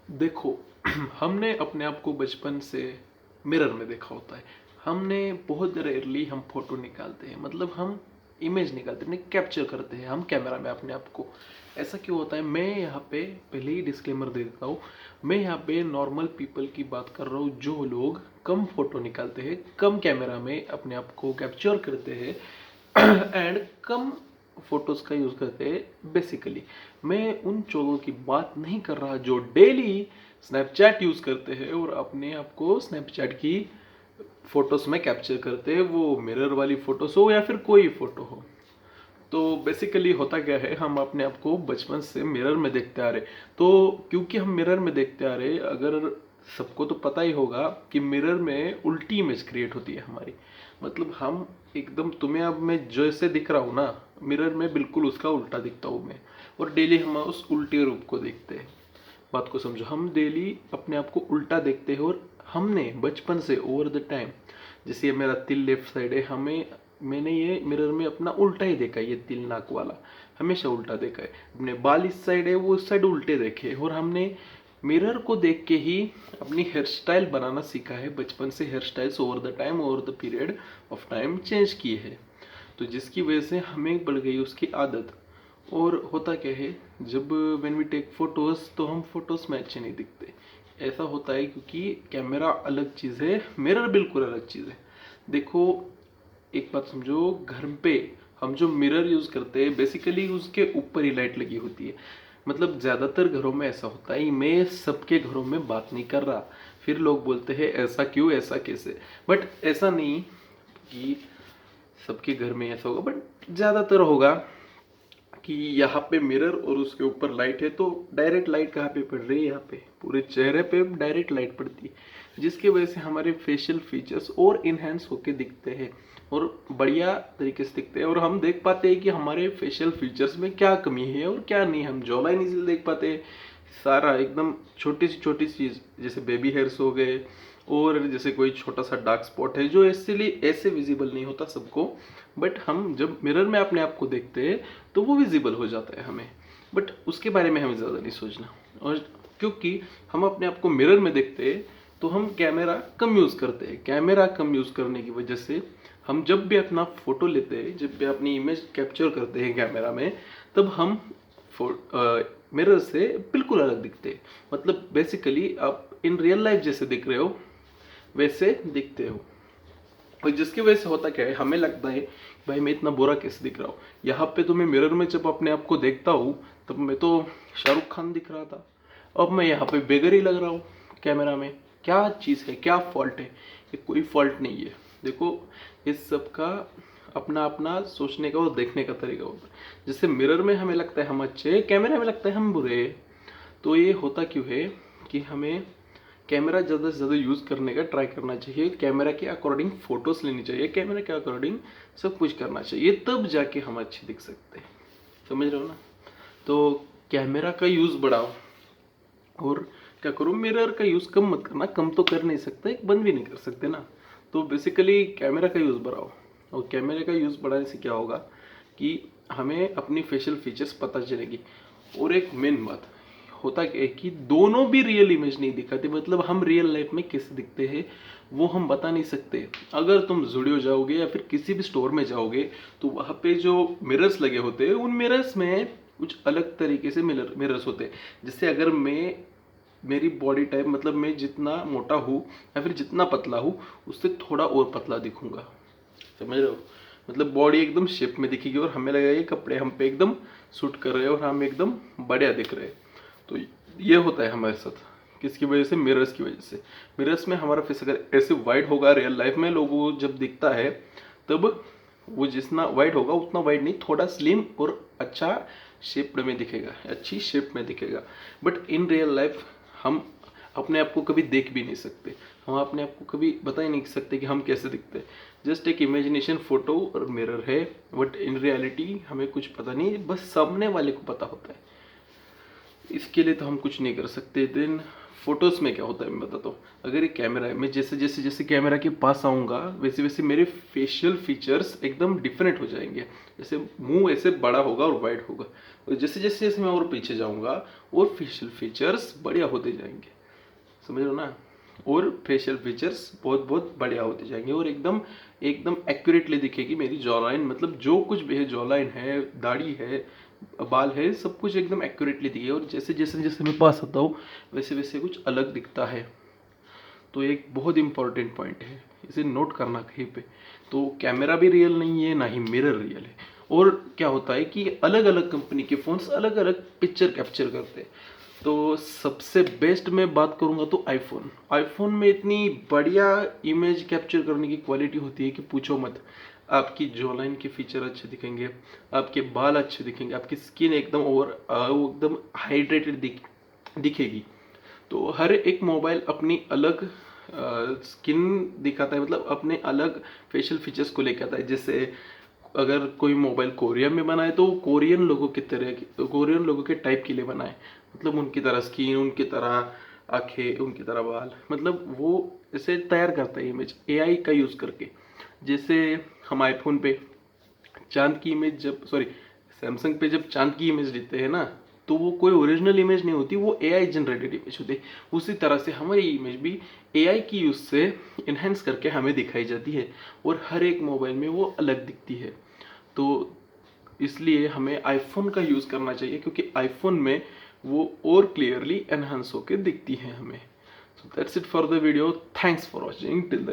देखो हमने अपने आप को बचपन से मिरर में देखा होता है। हमने बहुत रेयरली हम फोटो निकालते हैं, मतलब हम इमेज निकालते हैं, कैप्चर करते हैं हम कैमरा में अपने आप को। ऐसा क्यों होता है? मैं यहाँ पे पहले ही डिस्क्लेमर दे देता हूँ। मैं यहाँ पे नॉर्मल पीपल की बात कर रहा हूँ, जो लोग कम फोटो निकालते हैं, कम कैमरा में अपने आप को कैप्चर करते हैं एंड कम फोटोज का यूज करते हैं। बेसिकली मैं उन चोरों की बात नहीं कर रहा जो डेली स्नैपचैट यूज करते हैं और अपने आप को स्नैपचैट की फोटोज में कैप्चर करते हैं, वो मिरर वाली फोटोज हो या फिर कोई फोटो हो। तो बेसिकली होता क्या है, हम अपने आप को बचपन से मिरर में देखते आ रहे। तो क्योंकि हम मिरर में देखते आ रहे, अगर सबको तो पता ही होगा कि मिरर में उल्टी इमेज क्रिएट होती है हमारी। मतलब हम एकदम, तुम्हें अब मैं जैसे दिख रहा हूँ ना मिरर में, बिल्कुल उसका उल्टा दिखता हूँ मैं। और डेली हम उस उल्टे रूप को देखते हैं। बात को समझो, हम डेली अपने आप को उल्टा देखते हैं। और हमने बचपन से ओवर द टाइम, जैसे ये मेरा तिल लेफ्ट साइड है, मैंने ये मिरर में अपना उल्टा ही देखा है। ये तिल नाक वाला हमेशा उल्टा देखा है। अपने बाल इस साइड है, वो इस साइड उल्टे देखे। और हमने मिरर को देख के ही अपनी हेयर स्टाइल बनाना सीखा है। बचपन से hair styles over the time, over the period of time change किए हैं। तो जिसकी वजह से हमें बढ़ गई उसकी आदत। और होता क्या है, जब व्हेन वी टेक फोटोज तो हम फोटोज में अच्छे नहीं दिखते। ऐसा होता है क्योंकि कैमरा अलग चीज़ है, मिरर बिल्कुल अलग चीज़ है। देखो एक बात समझो, घर पे हम जो मिरर यूज करते हैं बेसिकली उसके ऊपर ही लाइट लगी होती है। मतलब ज्यादातर घरों में ऐसा होता है। मैं सबके घरों में बात नहीं कर रहा। फिर लोग बोलते हैं ऐसा क्यों, ऐसा कैसे। बट ऐसा नहीं कि सबके घर में ऐसा होगा, बट ज्यादातर होगा कि यहाँ पे मिरर और उसके ऊपर लाइट है। तो डायरेक्ट लाइट कहाँ पे पड़ रही है? यहाँ पे पूरे चेहरे पे डायरेक्ट लाइट पड़ती है, जिसकी वजह से हमारे फेशियल फीचर्स और इनहेंस होके दिखते हैं और बढ़िया तरीके से दिखते हैं। और हम देख पाते हैं कि हमारे फेशियल फीचर्स में क्या कमी है और क्या नहीं। हम जॉ लाइन इजीली देख पाते हैं, सारा एकदम छोटी सी चीज़, जैसे बेबी हेयर्स हो गए और जैसे कोई छोटा सा डार्क स्पॉट है जो ऐसे विजिबल नहीं होता सबको। बट हम जब मिरर में अपने आप को देखते हैं तो वो विजिबल हो जाता है हमें। बट उसके बारे में हमें ज़्यादा नहीं सोचना। और क्योंकि हम अपने आप को मिरर में देखते हैं तो हम कैमरा कम यूज़ करते हैं। कैमरा कम यूज़ करने की वजह से हम जब भी अपना फोटो लेते हैं, जब भी अपनी इमेज कैप्चर करते हैं कैमरा में, तब हम मिरर से बिल्कुल अलग दिखते हैं। मतलब बेसिकली आप इन रियल लाइफ जैसे दिख रहे हो वैसे दिखते हो। और जिसकी वजह से होता क्या है, हमें लगता है भाई मैं इतना बुरा कैसे दिख रहा हूँ। यहाँ पे तो मैं मिरर में जब अपने आप को देखता हूँ तब मैं तो शाहरुख खान दिख रहा था, अब मैं यहाँ पे बेगर ही लग रहा हूँ कैमरा में। क्या चीज़ है, क्या फॉल्ट है? ये कोई फॉल्ट नहीं है। देखो इस सब का अपना अपना सोचने का और देखने का तरीका होता है। जैसे मिरर में हमें लगता है हम अच्छे, कैमरा में लगता है हम बुरे। तो ये होता क्यों है कि हमें कैमरा ज़्यादा से ज़्यादा यूज़ करने का ट्राई करना चाहिए। कैमरा के अकॉर्डिंग फ़ोटोज़ लेनी चाहिए, कैमरा के अकॉर्डिंग सब कुछ करना चाहिए, तब जाके हम अच्छे दिख सकते हैं। समझ रहे हो ना? तो कैमरा का यूज़ बढ़ाओ और क्या करो, मिरर का यूज़ कम मत करना। कम तो कर नहीं सकते, बंद भी नहीं कर सकते ना। तो बेसिकली कैमरा का यूज़ बढ़ाओ। और कैमरे का यूज़ बढ़ाने से क्या होगा कि हमें अपनी फेशियल फीचर्स पता चलेगी। और एक मेन बात होता क्या है कि दोनों भी रियल इमेज नहीं दिखाते। मतलब हम रियल लाइफ में कैसे दिखते हैं वो हम बता नहीं सकते। अगर तुम ज़ूडियो जाओगे या फिर किसी भी स्टोर में जाओगे तो वहाँ पे जो मिरर्स लगे होते हैं उन मिरर्स में कुछ अलग तरीके से मिरर्स होते हैं। जैसे अगर मेरी बॉडी टाइप, मतलब मैं जितना मोटा हूँ या फिर जितना पतला हूँ उससे थोड़ा और पतला दिखूंगा। समझ रहे हो? मतलब बॉडी एकदम शेप में दिखेगी और हमें लगेगा ये कपड़े हम पे एकदम सूट कर रहे हैं और हम एकदम बढ़िया दिख रहे हैं। तो ये होता है हमारे साथ, किसकी वजह से? मिरर्स की वजह से। मिरर्स में हमारा फेस अगर ऐसे वाइड होगा, रियल लाइफ में लोगों को जब दिखता है तब वो जितना वाइड होगा उतना वाइड नहीं, थोड़ा स्लिम और अच्छा शेप्ड में दिखेगा, अच्छी शेप में दिखेगा। बट इन रियल लाइफ हम अपने आप को कभी देख भी नहीं सकते। हम अपने आप को कभी बता ही नहीं सकते कि हम कैसे दिखते हैं। जस्ट एक इमेजिनेशन फोटो और मिरर है, बट इन रियलिटी हमें कुछ पता नहीं, बस सामने वाले को पता होता है। इसके लिए तो हम कुछ नहीं कर सकते। देन फोटोज में क्या होता है मैं बताता हूँ। अगर ये कैमरा है, मैं जैसे जैसे जैसे कैमरा के पास आऊँगा वैसे वैसे मेरे फेशियल फीचर्स एकदम डिफरेंट हो जाएंगे। जैसे मुंह ऐसे बड़ा होगा और वाइड होगा, और जैसे जैसे जैसे मैं और पीछे जाऊँगा और फेशियल फीचर्स बढ़िया होते जाएंगे, समझ लो ना। और फेशियल फीचर्स बहुत बहुत बढ़िया होते जाएंगे और एकदम एकदम एक्यूरेटली दिखेगी मेरी जॉ लाइन, मतलब जो कुछ भी है, जॉ लाइन है, दाढ़ी है, बाल है, सब कुछ एकदम एक्यूरेटली दिखे। और जैसे जैसे जैसे मैं पास आता हूँ वैसे वैसे कुछ अलग दिखता है। तो एक बहुत इंपॉर्टेंट पॉइंट है, इसे नोट करना कहीं पे। तो कैमरा भी रियल नहीं है, ना ही मिरर रियल है। और क्या होता है कि अलग अलग कंपनी के फोन्स अलग अलग पिक्चर कैप्चर करते हैं। तो सबसे बेस्ट मैं बात करूंगा तो आईफोन। आईफोन में इतनी बढ़िया इमेज कैप्चर करने की क्वालिटी होती है कि पूछो मत। आपकी जॉलाइन के फीचर अच्छे दिखेंगे, आपके बाल अच्छे दिखेंगे, आपकी स्किन एकदम एकदम हाइड्रेटेड दिखेगी। तो हर एक मोबाइल अपनी अलग स्किन दिखाता है, मतलब अपने अलग फेशियल फीचर्स को लेकर आता है। जैसे अगर कोई मोबाइल कोरिया में बना है तो कोरियन लोगों की तरह, कोरियन लोगों के टाइप के लिए बना है, मतलब उनकी तरह स्किन, उनकी तरह आंखें, उनकी तरह बाल, मतलब वो इसे तैयार करता है इमेज एआई का यूज़ करके। जैसे हम आईफोन पे चांद की इमेज जब, सॉरी, सैमसंग पे जब चांद की इमेज लेते हैं ना, तो वो कोई ओरिजिनल इमेज नहीं होती, वो एआई जनरेटेड इमेज होती है। उसी तरह से हमारी इमेज भी एआई की यूज से इन्हेंस करके हमें दिखाई जाती है, और हर एक मोबाइल में वो अलग दिखती है। तो इसलिए हमें आईफोन का यूज़ करना चाहिए, क्योंकि आईफोन में वो और क्लियरली एनहांस होकर दिखती है हमें। So that's it for the video, thanks for watching till the